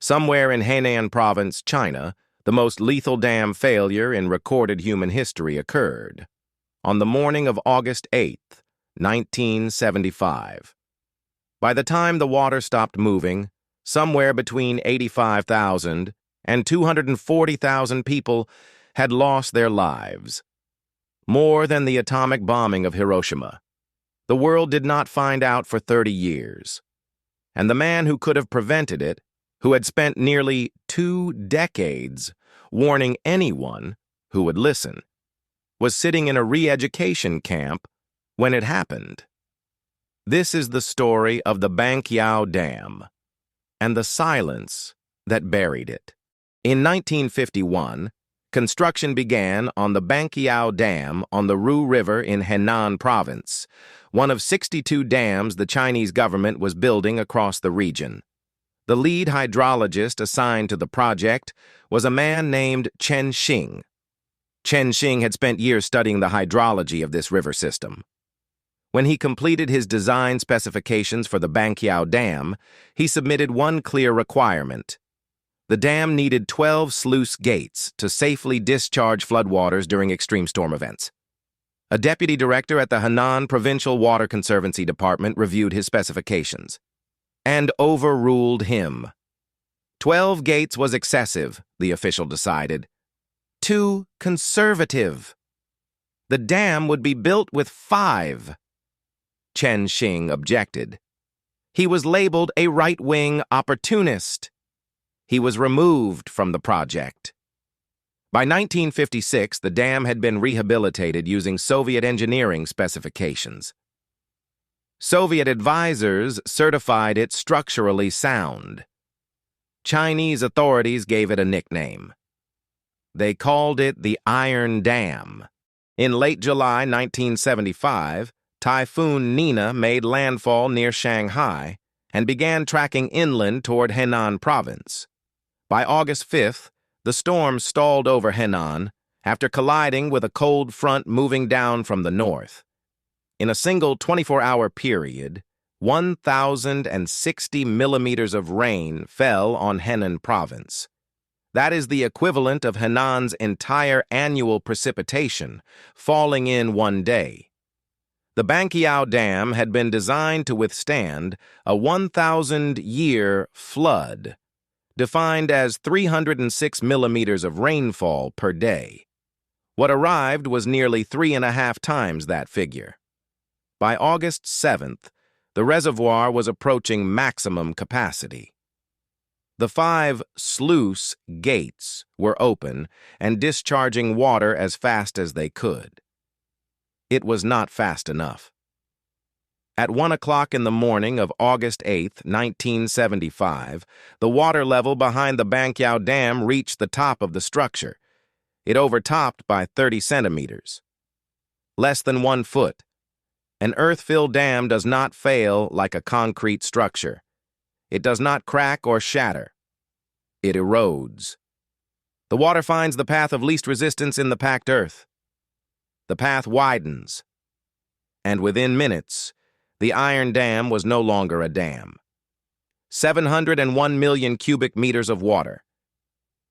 Somewhere in Henan Province, China, the most lethal dam failure in recorded human history occurred on the morning of August 8th, 1975. By the time the water stopped moving, somewhere between 85,000 and 240,000 people had lost their lives. More than the atomic bombing of Hiroshima. The world did not find out for 30 years. And the man who could have prevented it, who had spent nearly 2 decades warning anyone who would listen, was sitting in a re-education camp when it happened. This is the story of the Banqiao Dam and the silence that buried it. In 1951, construction began on the Banqiao Dam on the Ru River in Henan Province, one of 62 dams the Chinese government was building across the region. The lead hydrologist assigned to the project was a man named Chen Xing. Chen Xing had spent years studying the hydrology of this river system. When he completed his design specifications for the Banqiao Dam, he submitted one clear requirement. The dam needed 12 sluice gates to safely discharge floodwaters during extreme storm events. A deputy director at the Henan Provincial Water Conservancy Department reviewed his specifications and overruled him. 12 gates was excessive, the official decided. Too conservative. The dam would be built with 5. Chen Xing objected. He was labeled a right-wing opportunist. He was removed from the project. By 1956, the dam had been rehabilitated using Soviet engineering specifications. Soviet advisors certified it structurally sound. Chinese authorities gave it a nickname. They called it the Iron Dam. In late July 1975, Typhoon Nina made landfall near Shanghai and began tracking inland toward Henan Province. By August 5th, the storm stalled over Henan after colliding with a cold front moving down from the north. In a single 24-hour period, 1,060 millimeters of rain fell on Henan Province. That is the equivalent of Henan's entire annual precipitation, falling in one day. The Banqiao Dam had been designed to withstand a 1,000-year flood, defined as 306 millimeters of rainfall per day. What arrived was nearly 3.5 times that figure. By August 7th, the reservoir was approaching maximum capacity. The 5 sluice gates were open and discharging water as fast as they could. It was not fast enough. At 1 o'clock in the morning of August 8, 1975, the water level behind the Banqiao Dam reached the top of the structure. It overtopped by 30 centimeters. Less than 1 foot. An earth-filled dam does not fail like a concrete structure. It does not crack or shatter. It erodes. The water finds the path of least resistance in the packed earth. The path widens. And within minutes, the Iron Dam was no longer a dam. 701 million cubic meters of water.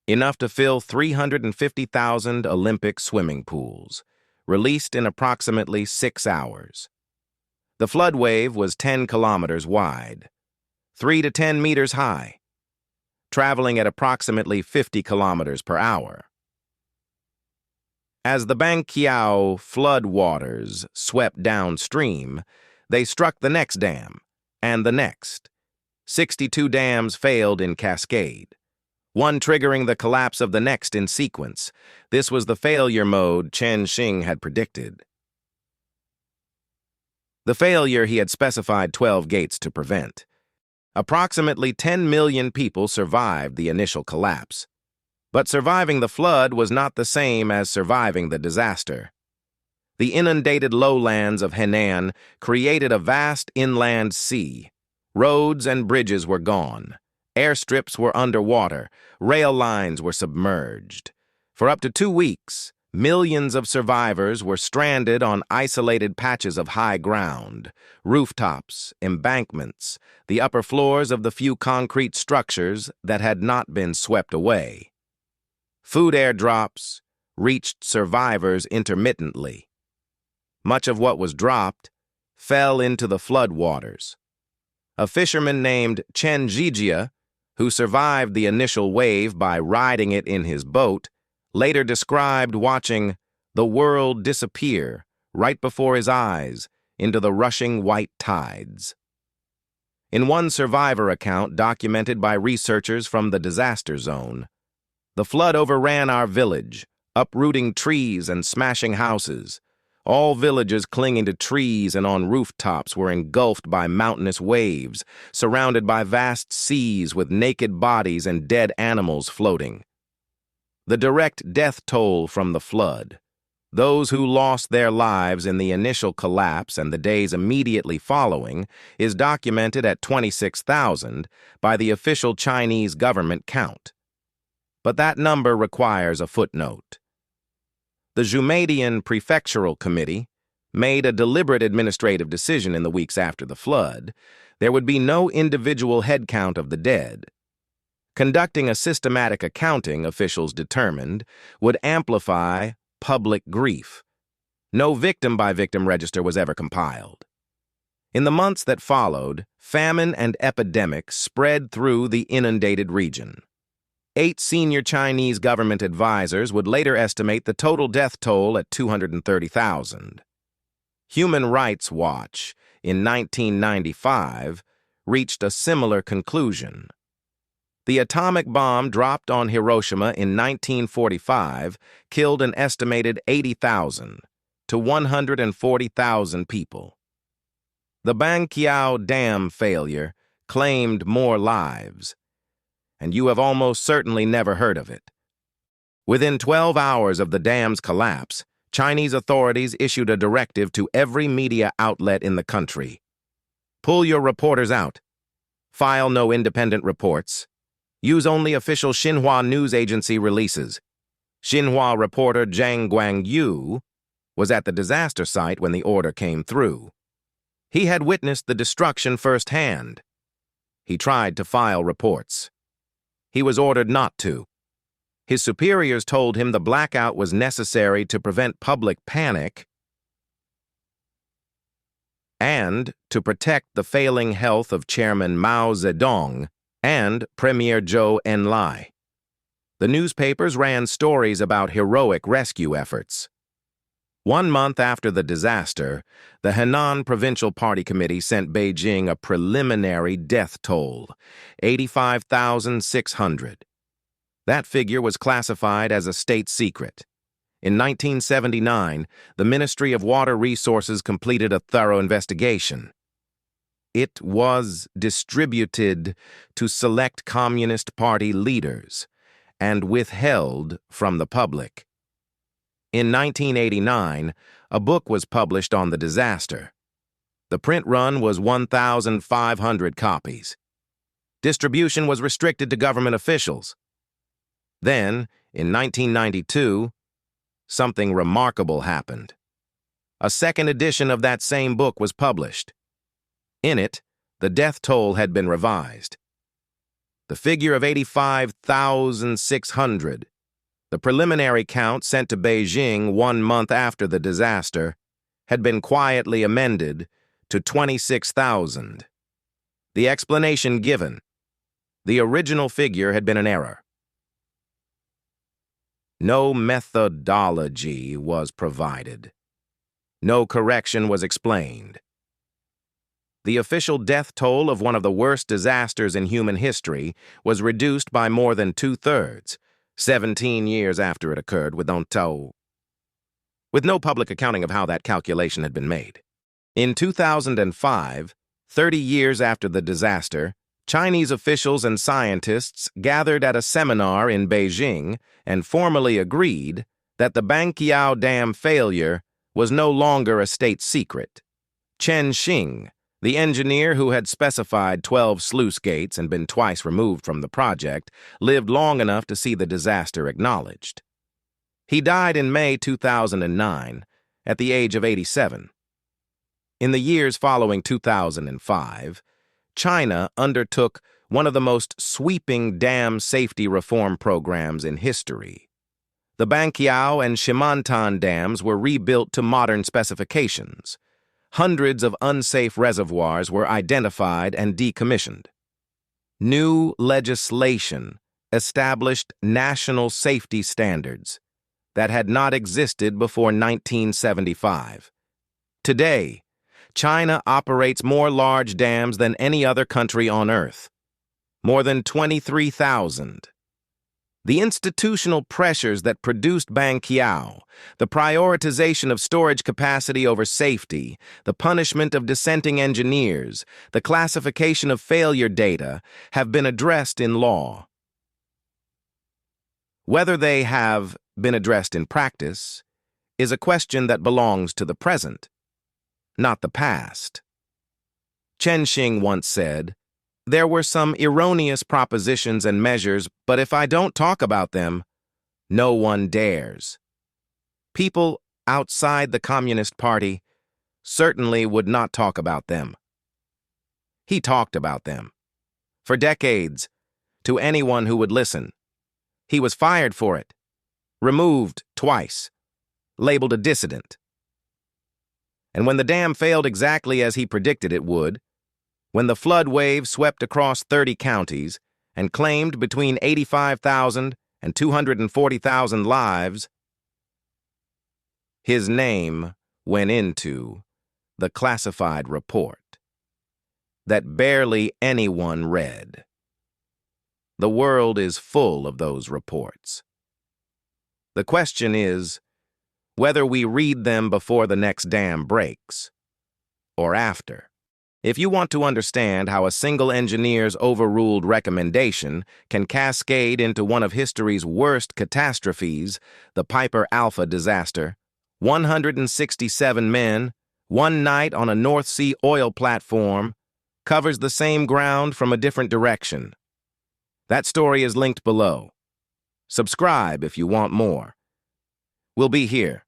Enough to fill 350,000 Olympic swimming pools, released in approximately 6 hours. The flood wave was 10 kilometers wide, 3 to 10 meters high, traveling at approximately 50 kilometers per hour. As the Banqiao flood waters swept downstream, they struck the next dam, and the next. 62 dams failed in cascade, one triggering the collapse of the next in sequence. This was the failure mode Chen Xing had predicted. The failure he had specified 12 gates to prevent. Approximately 10 million people survived the initial collapse. But surviving the flood was not the same as surviving the disaster. The inundated lowlands of Henan created a vast inland sea. Roads and bridges were gone. Airstrips were underwater. Rail lines were submerged. For up to 2 weeks, Millions of survivors were stranded on isolated patches of high ground, rooftops, embankments, the upper floors of the few concrete structures that had not been swept away. Food airdrops reached survivors intermittently. Much of what was dropped fell into the floodwaters. A fisherman named Chen Zhijia, who survived the initial wave by riding it in his boat, later described watching the world disappear right before his eyes into the rushing white tides. In one survivor account documented by researchers from the disaster zone, the flood overran our village, uprooting trees and smashing houses. All villages clinging to trees and on rooftops were engulfed by mountainous waves, surrounded by vast seas with naked bodies and dead animals floating. The direct death toll from the flood, those who lost their lives in the initial collapse and the days immediately following, is documented at 26,000 by the official Chinese government count. But that number requires a footnote. The Zhoumadian Prefectural Committee made a deliberate administrative decision in the weeks after the flood. There would be no individual head count of the dead. Conducting a systematic accounting, officials determined, would amplify public grief. No victim-by-victim register was ever compiled. In the months that followed, famine and epidemics spread through the inundated region. 8 senior Chinese government advisors would later estimate the total death toll at 230,000. Human Rights Watch, in 1995, reached a similar conclusion. The atomic bomb dropped on Hiroshima in 1945 killed an estimated 80,000 to 140,000 people. The Banqiao Dam failure claimed more lives, and you have almost certainly never heard of it. Within 12 hours of the dam's collapse, Chinese authorities issued a directive to every media outlet in the country. Pull your reporters out. File no independent reports. Use only official Xinhua news agency releases. Xinhua reporter Zhang Guangyu was at the disaster site when the order came through. He had witnessed the destruction firsthand. He tried to file reports. He was ordered not to. His superiors told him the blackout was necessary to prevent public panic and to protect the failing health of Chairman Mao Zedong and Premier Zhou Enlai. The newspapers ran stories about heroic rescue efforts. 1 month after the disaster, the Henan Provincial Party Committee sent Beijing a preliminary death toll, 85,600. That figure was classified as a state secret. In 1979, the Ministry of Water Resources completed a thorough investigation. It was distributed to select Communist Party leaders and withheld from the public. In 1989, a book was published on the disaster. The print run was 1,500 copies. Distribution was restricted to government officials. Then, in 1992, something remarkable happened. A second edition of that same book was published. In it, the death toll had been revised. The figure of 85,600, the preliminary count sent to Beijing 1 month after the disaster, had been quietly amended to 26,000. The explanation given: the original figure had been an error. No methodology was provided. No correction was explained. The official death toll of one of the worst disasters in human history was reduced by more than 2/3, 17 years after it occurred, with no public accounting of how that calculation had been made. In 2005, 30 years after the disaster, Chinese officials and scientists gathered at a seminar in Beijing and formally agreed that the Banqiao Dam failure was no longer a state secret. Chen Xing, the engineer who had specified 12 sluice gates and been twice removed from the project, lived long enough to see the disaster acknowledged. He died in May 2009 at the age of 87. In the years following 2005, China undertook one of the most sweeping dam safety reform programs in history. The Banqiao and Henan dams were rebuilt to modern specifications. Hundreds of unsafe reservoirs were identified and decommissioned. New legislation established national safety standards that had not existed before 1975. Today, China operates more large dams than any other country on Earth, more than 23,000. The institutional pressures that produced Banqiao, the prioritization of storage capacity over safety, the punishment of dissenting engineers, the classification of failure data, have been addressed in law. Whether they have been addressed in practice is a question that belongs to the present, not the past. Chen Xing once said, "There were some erroneous propositions and measures, but if I don't talk about them, no one dares." People outside the Communist Party certainly would not talk about them. He talked about them for decades to anyone who would listen. He was fired for it, removed twice, labeled a dissident. And when the dam failed exactly as he predicted it would, when the flood wave swept across 30 counties and claimed between 85,000 and 240,000 lives, his name went into the classified report that barely anyone read. The world is full of those reports. The question is whether we read them before the next dam breaks or after. If you want to understand how a single engineer's overruled recommendation can cascade into one of history's worst catastrophes, the Piper Alpha disaster, 167 men, one night on a North Sea oil platform, covers the same ground from a different direction. That story is linked below. Subscribe if you want more. We'll be here